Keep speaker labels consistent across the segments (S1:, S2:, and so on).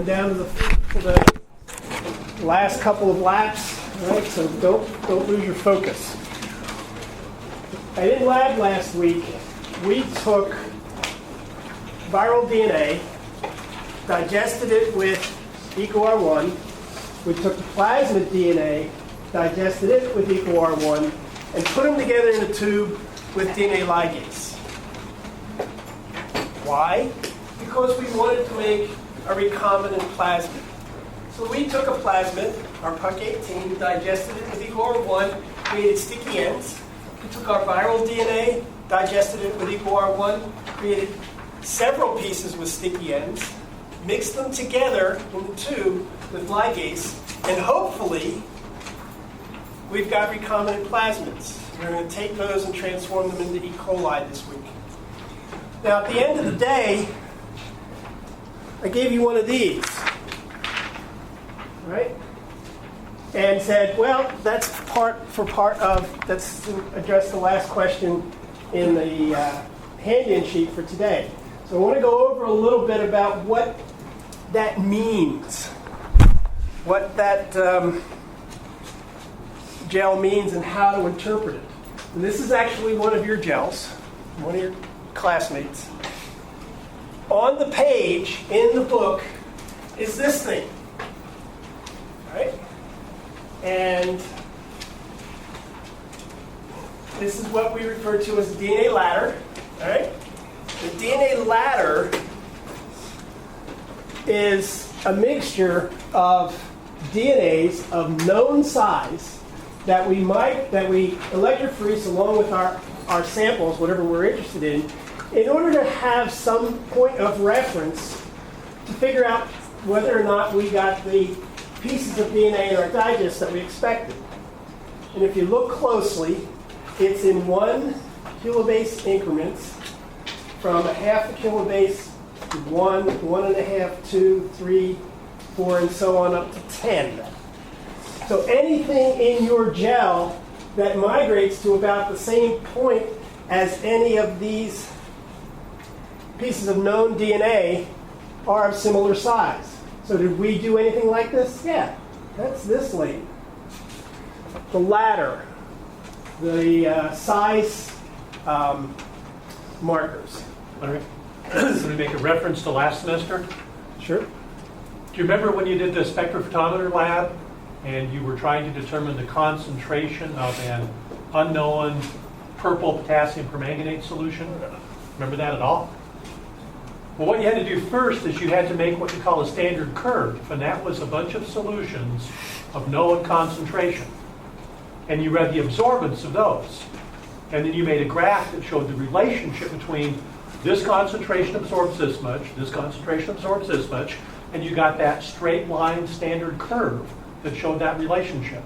S1: down to the last couple of laps, right? So don't lose your focus. In lab last week, we took viral DNA, digested it with EcoR1. We took the plasmid DNA, digested it with EcoR1, and put them together in a tube with DNA ligase. Why? Because we wanted to make a recombinant plasmid. So we took a plasmid, our PUC18, digested it with EcoR1, created sticky ends. We took our viral DNA, digested it with EcoR1, created several pieces with sticky ends, mixed them together in the tube with ligase, and hopefully we've got recombinant plasmids. We're going to take those and transform them into E. coli this week. Now, at the end of the day, I gave you one of these, right? And said, well, that's that's to address the last question in the hand-in sheet for today. So I want to go over a little bit about what that means, what that gel means and how to interpret it. And this is actually one of your gels, one of your classmates. On the page in the book is this thing, right? And this is what we refer to as a DNA ladder, right? The DNA ladder is a mixture of DNAs of known size that we electrophoresis along with our samples, whatever we're interested in order to have some point of reference to figure out whether or not we got the pieces of DNA in our digest that we expected. And if you look closely, it's in 1 kilobase increments from a half a kilobase to 1, 1.5, 2, 3, 4, and so on up to 10. So anything in your gel that migrates to about the same point as any of these pieces of known DNA are of similar size. So did we do anything like this? Yeah, that's this lane. The ladder, the size markers.
S2: All right. Can we make a reference to last semester?
S1: Sure.
S2: Do you remember when you did the spectrophotometer lab and you were trying to determine the concentration of an unknown purple potassium permanganate solution? Remember that at all? Well, what you had to do first is you had to make what you call a standard curve, and that was a bunch of solutions of known concentration. And you read the absorbance of those. And then you made a graph that showed the relationship between this concentration absorbs this much, this concentration absorbs this much, and you got that straight line standard curve that showed that relationship.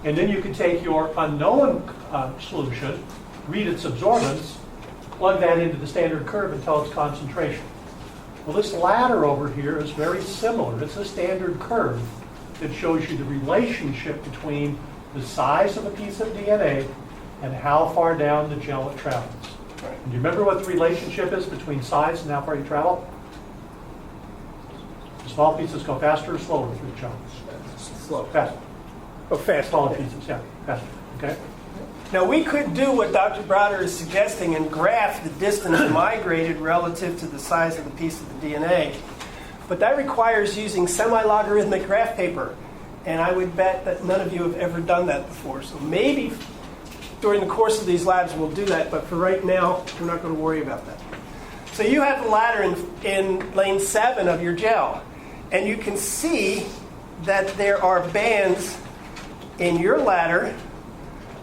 S2: And then you could take your unknown solution, read its absorbance, plug that into the standard curve and tell its concentration. Well, this ladder over here is very similar. It's a standard curve that shows you the relationship between the size of a piece of DNA and how far down the gel it travels. And do you remember what the relationship is between size and how far you travel? The small pieces go faster or slower through the gel?
S1: Slow.
S2: Faster.
S1: Oh, fast.
S2: Smaller pieces, yeah, faster. Okay.
S1: Now, we could do what Dr. Browder is suggesting and graph the distance migrated relative to the size of the piece of the DNA. But that requires using semi-logarithmic graph paper. And I would bet that none of you have ever done that before. So maybe during the course of these labs we'll do that. But for right now, we're not going to worry about that. So you have the ladder in lane 7 of your gel. And you can see that there are bands in your ladder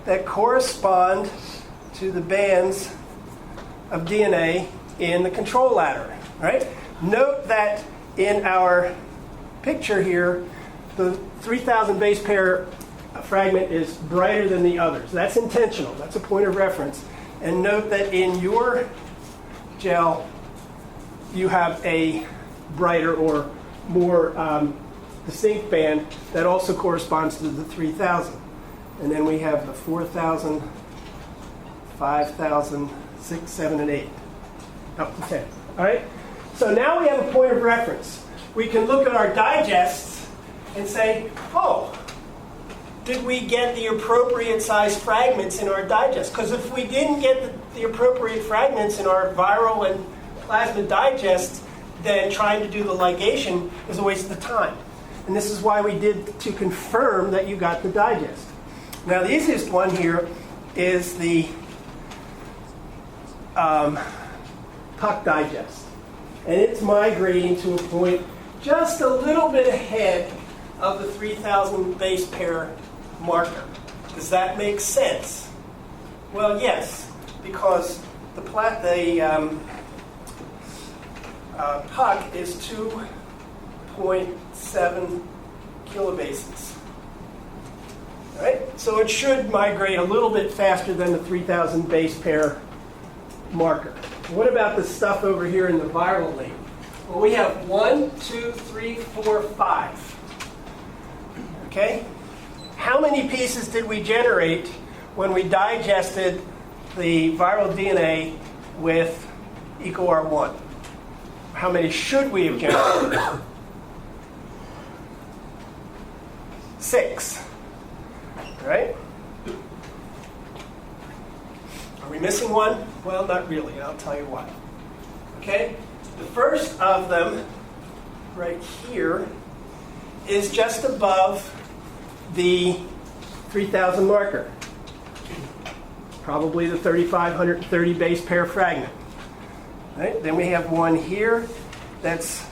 S1: that correspond to the bands of DNA in the control ladder, right? Note that in our picture here, the 3,000 base pair fragment is brighter than the others. That's intentional. That's a point of reference. And note that in your gel, you have a brighter or more distinct band that also corresponds to the 3,000. And then we have the 4,000, 5,000, 6, 7, and 8. Up to 10. All right? So now we have a point of reference. we can look at our digests and say, oh, did we get the appropriate size fragments in our digest? Because if we didn't get the appropriate fragments in our viral and plasmid digests, then trying to do the ligation is a waste of time. And this is why we did to confirm that you got the digest. Now, the easiest one here is the puck digest. And it's migrating to a point just a little bit ahead of the 3,000 base pair marker. Does that make sense? Well, yes, because the puck is 2.7 kilobases. All right? So it should migrate a little bit faster than the 3,000 base pair marker. What about the stuff over here in the viral lane? Well, we have 1, 2, 3, 4, 5. Okay? How many pieces did we generate when we digested the viral DNA with EcoR1? How many should we have generated? 6. Right? Are we missing one? Well, not really, and I'll tell you why. Okay? The first of them, right here, is just above the 3,000 marker. Probably the 3,530 base pair fragment. Right? Then we have one here that's,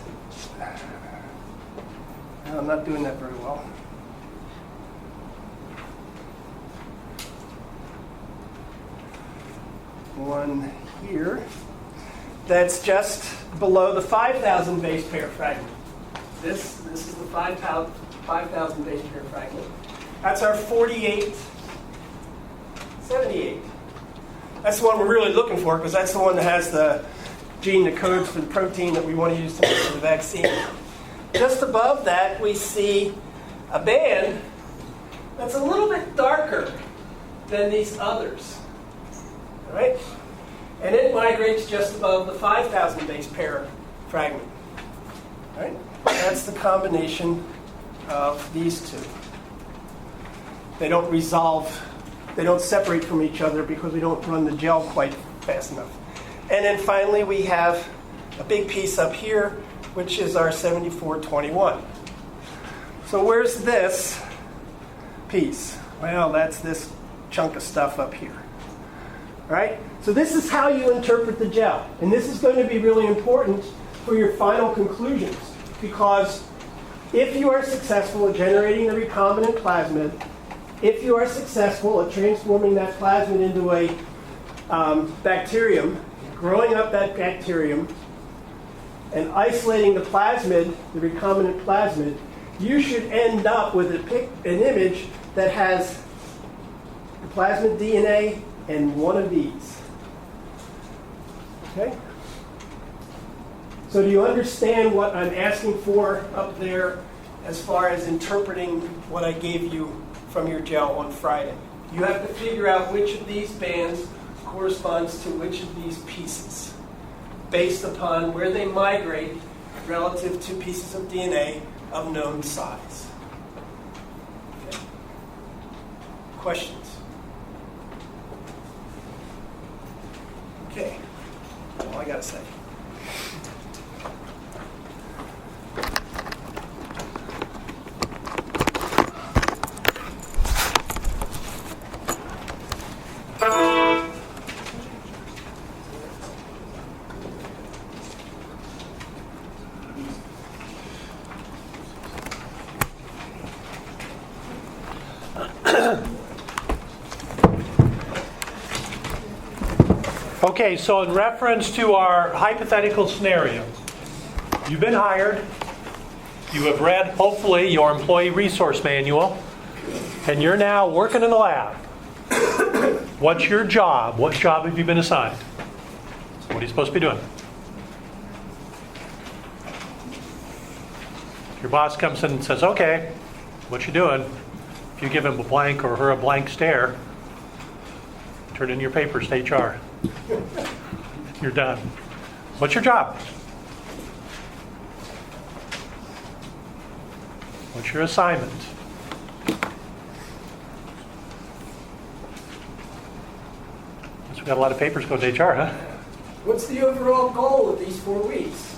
S1: I'm not doing that very well. One here that's just below the 5,000 base pair fragment. This is the 5,000 base pair fragment. That's our 4878. That's the one we're really looking for because that's the one that has the gene that codes for the protein that we want to use to make the vaccine. Just above that, we see a band that's a little bit darker than these others. All right? And it migrates just above the 5,000 base pair fragment. All right? That's the combination of these two. They don't separate from each other because we don't run the gel quite fast enough. And then finally, we have a big piece up here, which is our 7421. So where's this piece? Well, that's this chunk of stuff up here. All right? So this is how you interpret the gel. And this is going to be really important for your final conclusions. Because if you are successful at generating the recombinant plasmid, if you are successful at transforming that plasmid into a bacterium, growing up that bacterium, and isolating the plasmid, the recombinant plasmid, you should end up with an image that has the plasmid DNA and one of these. Okay? So do you understand what I'm asking for up there as far as interpreting what I gave you from your gel on Friday? You have to figure out which of these bands corresponds to which of these pieces based upon where they migrate relative to pieces of DNA of known size. Okay. Questions? Okay. That's all I got to say.
S2: Okay, so in reference to our hypothetical scenario, you've been hired, you have read, hopefully, your employee resource manual, and you're now working in the lab. What's your job? What job have you been assigned? What are you supposed to be doing? Your boss comes in and says, okay, what you doing? If you give him a blank or her a blank stare, turn in your papers to HR. You're done. What's your job? What's your assignment? Guess we got a lot of papers go to HR, huh?
S1: What's the overall goal of these 4 weeks?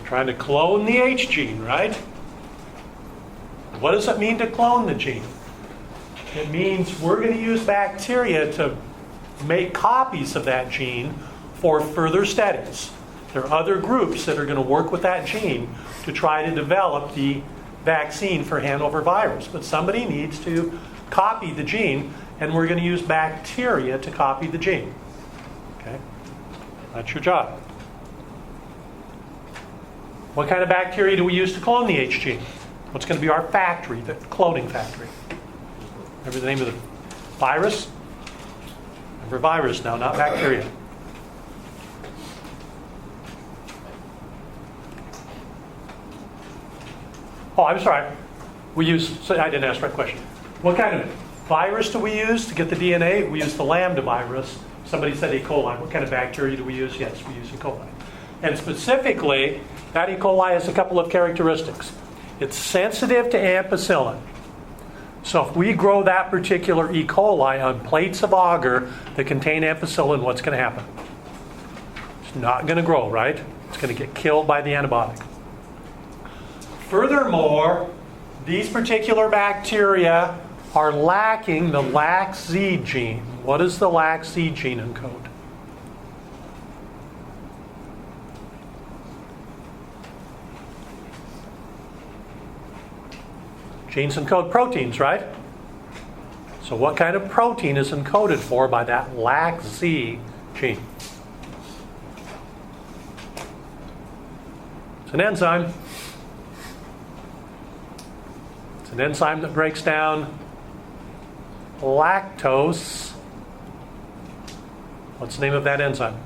S2: Trying to clone the H gene, right? What does it mean to clone the gene? It means we're going to use bacteria to make copies of that gene for further studies. There are other groups that are going to work with that gene to try to develop the vaccine for Hanover virus. But somebody needs to copy the gene, and we're going to use bacteria to copy the gene. Okay? That's your job. What kind of bacteria do we use to clone the H gene? What's going to be our factory, the cloning factory? Remember the name of the virus? Remember virus now, not bacteria. Oh, I'm sorry. I didn't ask the right question. What kind of virus do we use to get the DNA? We use the lambda virus. Somebody said E. coli. What kind of bacteria do we use? Yes, we use E. coli. And specifically, that E. coli has a couple of characteristics. It's sensitive to ampicillin. So if we grow that particular E. coli on plates of agar that contain ampicillin, what's going to happen? It's not going to grow, right? It's going to get killed by the antibiotic. Furthermore, these particular bacteria are lacking the LAC-Z gene. What does the LAC-Z gene encode? Genes encode proteins, right? So what kind of protein is encoded for by that LAC-Z gene? It's an enzyme. It's an enzyme that breaks down lactose. What's the name of that enzyme?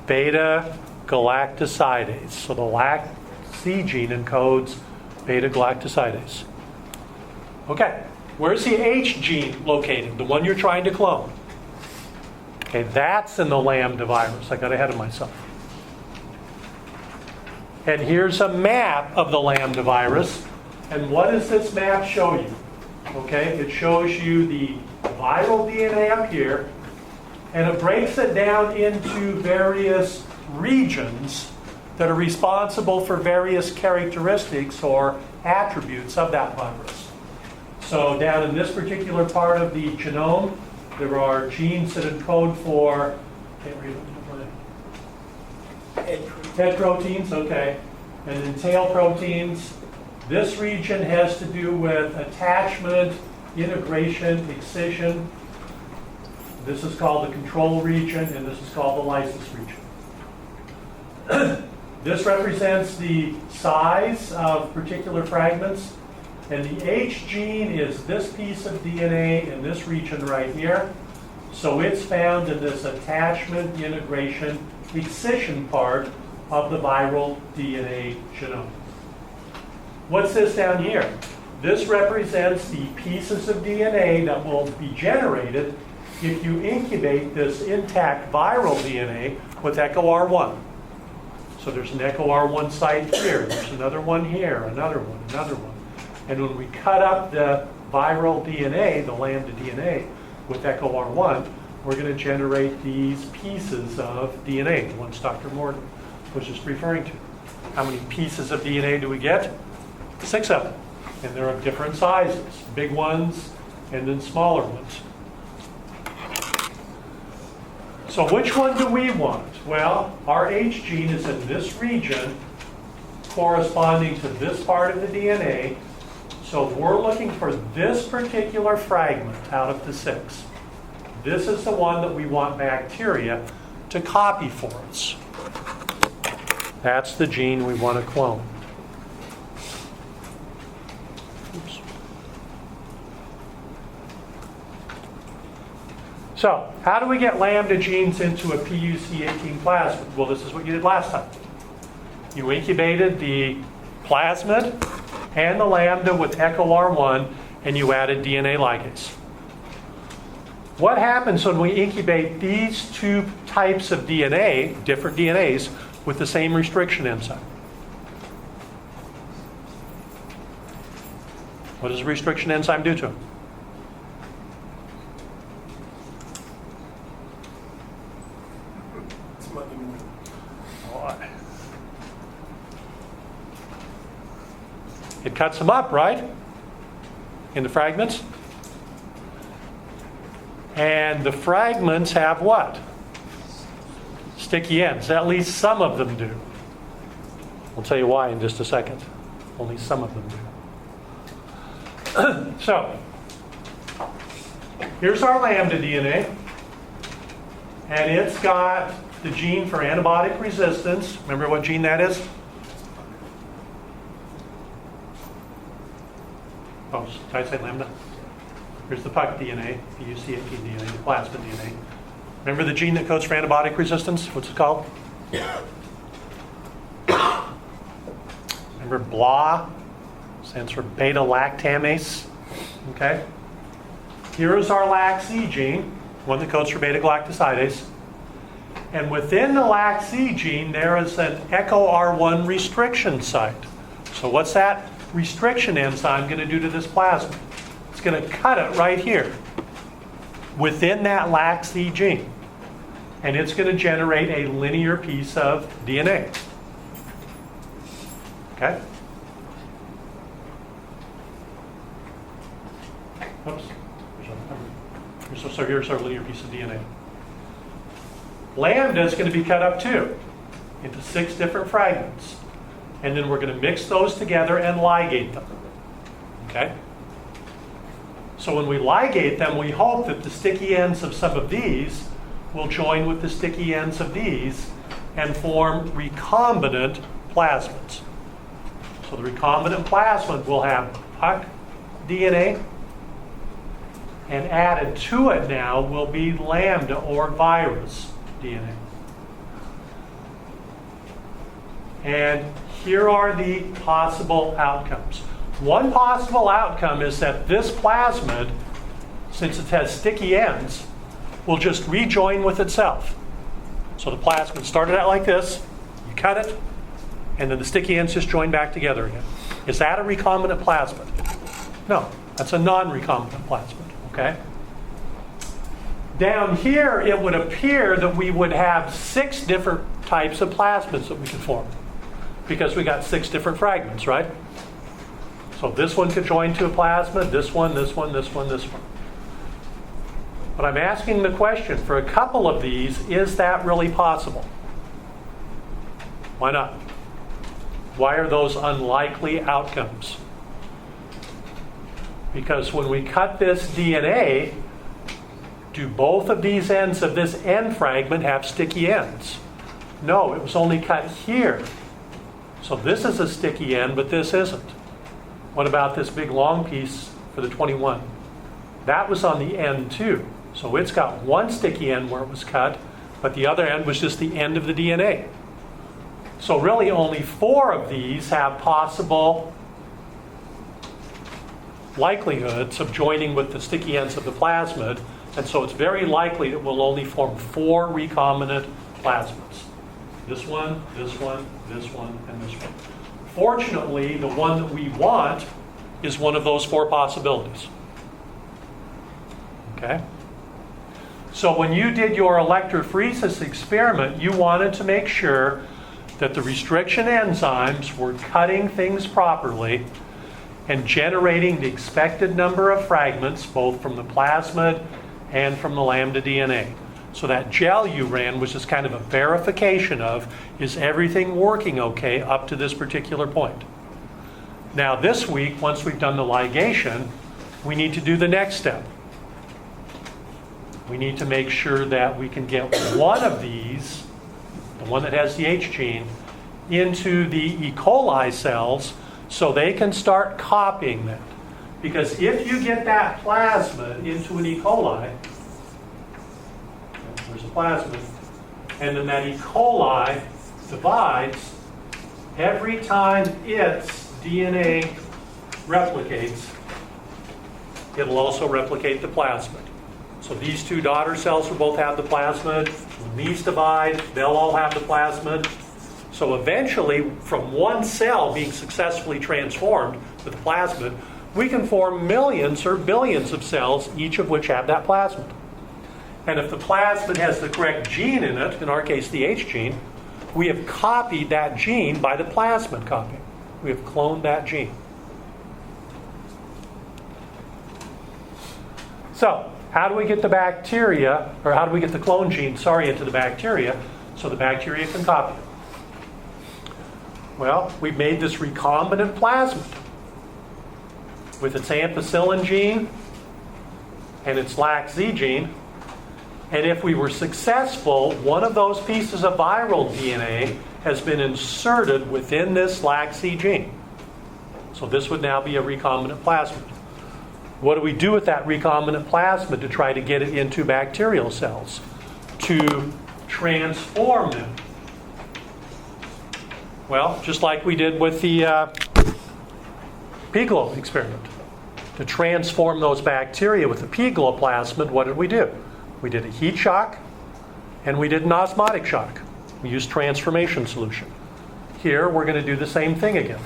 S2: Beta-galactosidase. So the LAC-Z gene encodes beta-galactosidase. Okay, where's the H gene located? The one you're trying to clone. Okay, that's in the lambda virus. I got ahead of myself. And here's a map of the lambda virus. And what does this map show you? Okay, it shows you the viral DNA up here, and it breaks it down into various regions that are responsible for various characteristics or attributes of that virus. So down in this particular part of the genome, there are genes that encode for, head proteins, okay, and then tail proteins. This region has to do with attachment, integration, excision. This is called the control region, and this is called the lysis region. This represents the size of particular fragments, and the H gene is this piece of DNA in this region right here. So it's found in this attachment, integration, excision part of the viral DNA genome. What's this down here? This represents the pieces of DNA that will be generated if you incubate this intact viral DNA with Echo R1. So there's an Echo R1 site here, there's another one here, another one, another one. And when we cut up the viral DNA, the lambda DNA, with Echo R1, we're going to generate these pieces of DNA, the ones Dr. Morton was just referring to. How many pieces of DNA do we get? 6 of them. And they're of different sizes, big ones and then smaller ones. So which one do we want? Well, our H gene is in this region corresponding to this part of the DNA. So we're looking for this particular fragment out of the 6. This is the one that we want bacteria to copy for us. That's the gene we want to clone. Oops. So, how do we get lambda genes into a PUC18 plasmid? Well, this is what you did last time. You incubated the plasmid and the lambda with Echo R1, and you added DNA ligase. What happens when we incubate these two types of DNA, different DNAs, with the same restriction enzyme? What does a restriction enzyme do to them?
S1: It's money more.
S2: It cuts them up, right? Into fragments. And the fragments have what? Sticky ends. At least some of them do. I'll tell you why in just a second. Only some of them do. So, here's our lambda DNA. And it's got the gene for antibiotic resistance. Remember what gene that is? Oh, did I say lambda? Here's the puck DNA, the UCAP DNA, the plasmid DNA. Remember the gene that codes for antibiotic resistance? What's it called? Remember BLA? Stands for beta-lactamase. Okay? Here is our LAC-Z gene, one that codes for beta-galactosidase. And within the LAC-Z gene, there is an ECHO-R1 restriction site. So what's that restriction enzyme going to do to this plasmid? It's going to cut it right here within that LAC-Z gene. And it's going to generate a linear piece of DNA. Okay? Oops. So here's our linear piece of DNA. Lambda is going to be cut up too into 6 different fragments. And then we're going to mix those together and ligate them. Okay? So when we ligate them, we hope that the sticky ends of some of these will join with the sticky ends of these and form recombinant plasmids. So the recombinant plasmid will have puck DNA, and added to it now will be lambda or virus DNA. And here are the possible outcomes. One possible outcome is that this plasmid, since it has sticky ends, will just rejoin with itself. So the plasmid started out like this, you cut it, and then the sticky ends just join back together again. Is that a recombinant plasmid? No, that's a non-recombinant plasmid, okay? Down here, it would appear that we would have 6 different types of plasmids that we could form, because we got 6 different fragments, right? So this one could join to a plasmid, this one, this one, this one, this one. But I'm asking the question, for a couple of these, is that really possible? Why not? Why are those unlikely outcomes? Because when we cut this DNA, do both of these ends of this end fragment have sticky ends? No, it was only cut here. So this is a sticky end, but this isn't. What about this big long piece for the 21? That was on the end too. So it's got one sticky end where it was cut, but the other end was just the end of the DNA. So really only 4 of these have possible likelihoods of joining with the sticky ends of the plasmid, and so it's very likely that we'll only form 4 recombinant plasmids. This one, this one, this one, and this one. Fortunately, the one that we want is one of those 4 possibilities. Okay? So when you did your electrophoresis experiment, you wanted to make sure that the restriction enzymes were cutting things properly and generating the expected number of fragments, both from the plasmid and from the lambda DNA. So that gel you ran was just kind of a verification of, is everything working okay up to this particular point? Now this week, once we've done the ligation, we need to do the next step. We need to make sure that we can get one of these, the one that has the H gene, into the E. coli cells so they can start copying that. Because if you get that plasmid into an E. coli, there's a plasmid, and then that E. coli divides, every time its DNA replicates, it'll also replicate the plasmid. So these 2 daughter cells will both have the plasmid. When these divide, they'll all have the plasmid. So eventually, from one cell being successfully transformed with the plasmid, we can form millions or billions of cells, each of which have that plasmid. And if the plasmid has the correct gene in it, in our case the H gene, we have copied that gene by the plasmid copy. We have cloned that gene. So, how do we get the bacteria, or how do we get the clone gene, into the bacteria so the bacteria can copy it? Well, we've made this recombinant plasmid with its ampicillin gene and its LAC-Z gene. And if we were successful, one of those pieces of viral DNA has been inserted within this LAC-Z gene. So this would now be a recombinant plasmid. What do we do with that recombinant plasmid to try to get it into bacterial cells? To transform them. Well, just like we did with the pea-globe experiment. To transform those bacteria with the pea-globe plasmid, what did we do? We did a heat shock and we did an osmotic shock. We used transformation solution. Here, we're going to do the same thing again.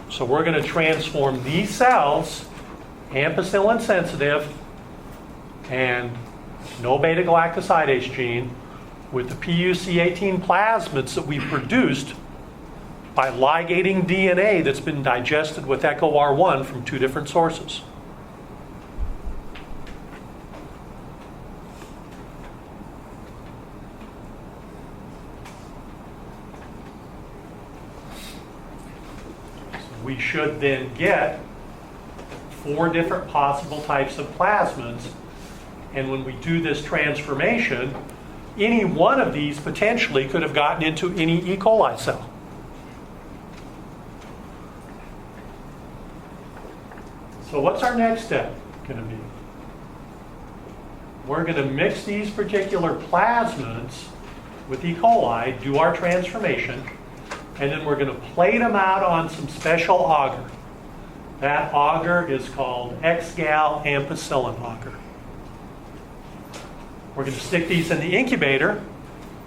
S2: So we're going to transform these cells, ampicillin sensitive and no beta-galactosidase gene, with the PUC18 plasmids that we produced by ligating DNA that's been digested with EcoR1 from 2 different sources. We should then get 4 different possible types of plasmids, and when we do this transformation, any one of these potentially could have gotten into any E. coli cell. So what's our next step going to be? We're going to mix these particular plasmids with E. coli, do our transformation, and then we're going to plate them out on some special agar. That agar is called X-gal ampicillin agar. We're going to stick these in the incubator,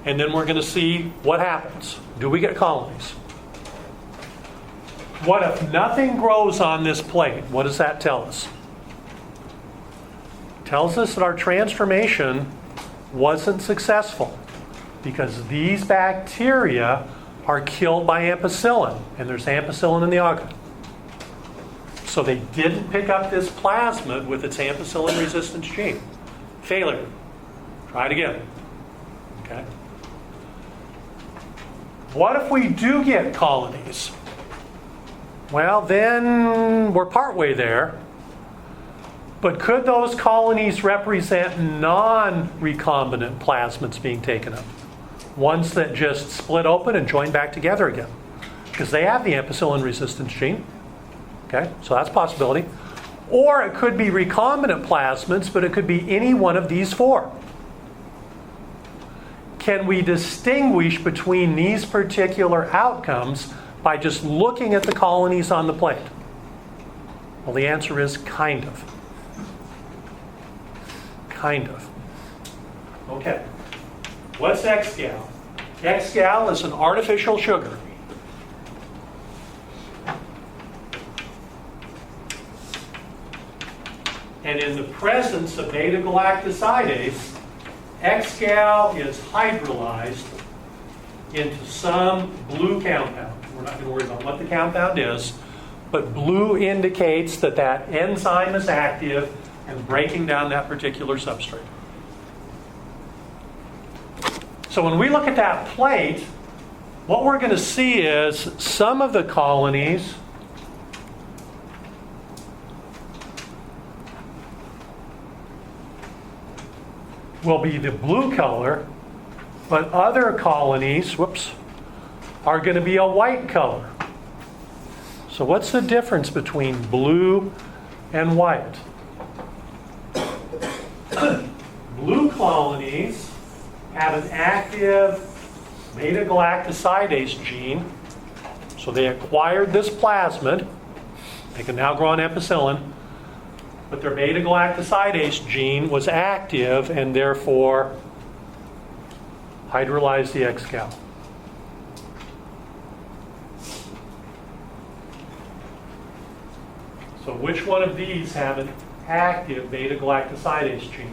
S2: and then we're going to see what happens. Do we get colonies? What if nothing grows on this plate? What does that tell us? It tells us that our transformation wasn't successful because these bacteria are killed by ampicillin, and there's ampicillin in the agar. So they didn't pick up this plasmid with its ampicillin resistance gene. Failure. Try it again. Okay. What if we do get colonies? Well, then we're partway there. But could those colonies represent non-recombinant plasmids being taken up? Ones that just split open and join back together again. Because they have the ampicillin resistance gene. Okay, so that's a possibility. Or it could be recombinant plasmids, but it could be any one of these 4. Can we distinguish between these particular outcomes by just looking at the colonies on the plate? Well, the answer is kind of. Kind of. Okay. What's X-gal? X-gal is an artificial sugar. And in the presence of beta-galactosidase, X-gal is hydrolyzed into some blue compound. We're not going to worry about what the compound is, but blue indicates that that enzyme is active and breaking down that particular substrate. So when we look at that plate, what we're going to see is some of the colonies will be the blue color, but other colonies, are going to be a white color. So what's the difference between blue and white? Blue colonies have an active beta-galactosidase gene, so they acquired this plasmid. They can now grow on ampicillin, but their beta-galactosidase gene was active and therefore hydrolyzed the X-gal. So which one of these have an active beta-galactosidase gene?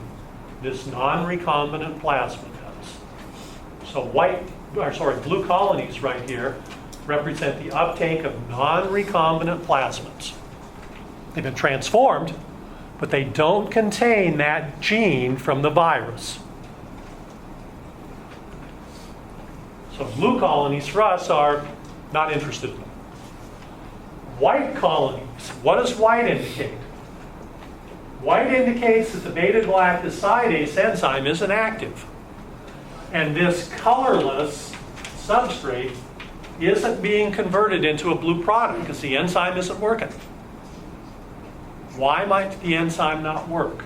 S2: This non-recombinant plasmid does. So blue colonies right here represent the uptake of non-recombinant plasmids. They've been transformed, but they don't contain that gene from the virus. So blue colonies for us are not interested in them. White colonies, what does white indicate? White indicates that the beta-galactosidase enzyme isn't active. And this colorless substrate isn't being converted into a blue product because the enzyme isn't working. Why might the enzyme not work?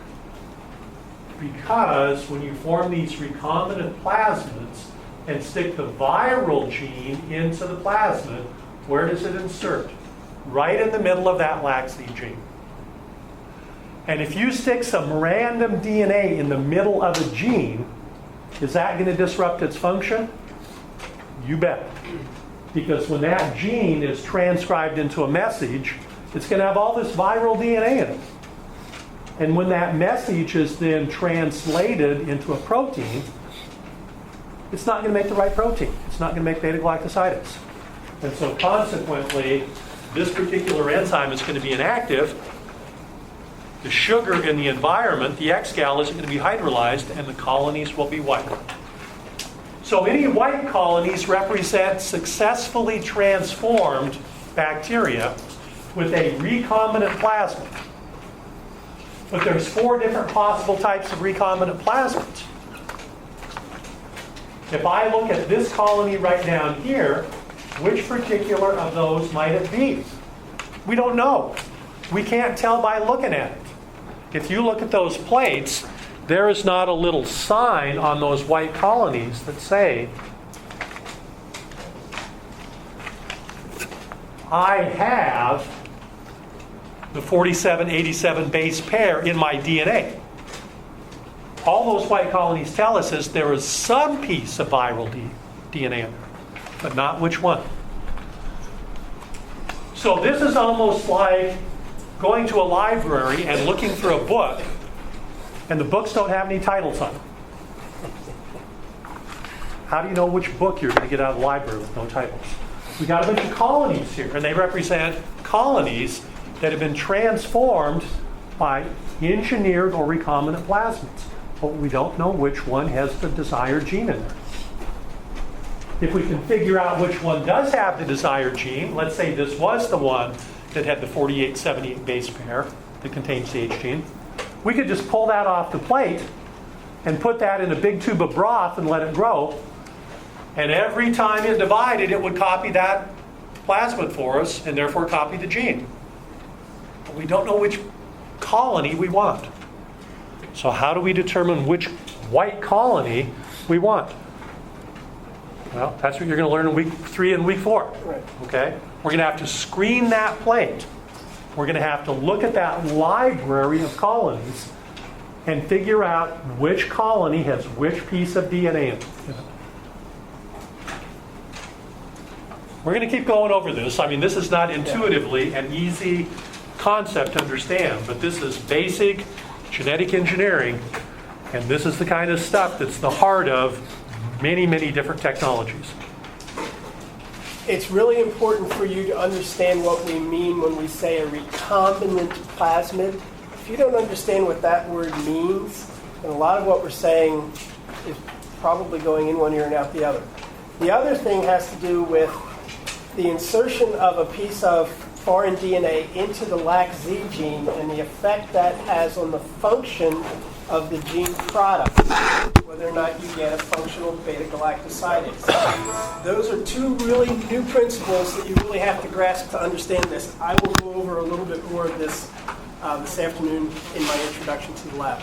S2: Because when you form these recombinant plasmids and stick the viral gene into the plasmid, where does it insert? Right in the middle of that LAC-Z gene. And if you stick some random DNA in the middle of a gene, is that going to disrupt its function? You bet. Because when that gene is transcribed into a message, it's going to have all this viral DNA in it. And when that message is then translated into a protein, it's not going to make the right protein. It's not going to make beta-galactosidase. And so consequently, this particular enzyme is going to be inactive. The sugar in the environment, the X-gal, isn't going to be hydrolyzed, and the colonies will be white. So any white colonies represent successfully transformed bacteria with a recombinant plasmid. But there's 4 different possible types of recombinant plasmids. If I look at this colony right down here, which particular of those might it be? We don't know. We can't tell by looking at it. If you look at those plates, there is not a little sign on those white colonies that say, I have the 4787 base pair in my DNA. All those white colonies tell us is there is some piece of viral DNA in there, but not which one. So this is almost like going to a library and looking for a book, and the books don't have any titles on them. How do you know which book you're going to get out of the library with no titles? We got a bunch of colonies here, and they represent colonies that have been transformed by engineered or recombinant plasmids. But we don't know which one has the desired gene in there. If we can figure out which one does have the desired gene, let's say this was the one that had the 4878 base pair that contains the H gene, we could just pull that off the plate and put that in a big tube of broth and let it grow. And every time it divided, it would copy that plasmid for us and therefore copy the gene. But we don't know which colony we want. So how do we determine which white colony we want? Well, that's what you're going to learn in week 3 and week 4.
S1: Right.
S2: Okay? We're going to have to screen that plate. We're going to have to look at that library of colonies and figure out which colony has which piece of DNA in it. We're going to keep going over this. I mean, this is not intuitively an easy concept to understand, but this is basic genetic engineering, and this is the kind of stuff that's the heart of many, many different technologies.
S1: It's really important for you to understand what we mean when we say a recombinant plasmid. If you don't understand what that word means, then a lot of what we're saying is probably going in one ear and out the other. The other thing has to do with the insertion of a piece of foreign DNA into the LAC-Z gene and the effect that has on the function of the gene product, whether or not you get a functional beta-galactosidase. Those are 2 really new principles that you really have to grasp to understand this. I will go over a little bit more of this this afternoon in my introduction to the lab.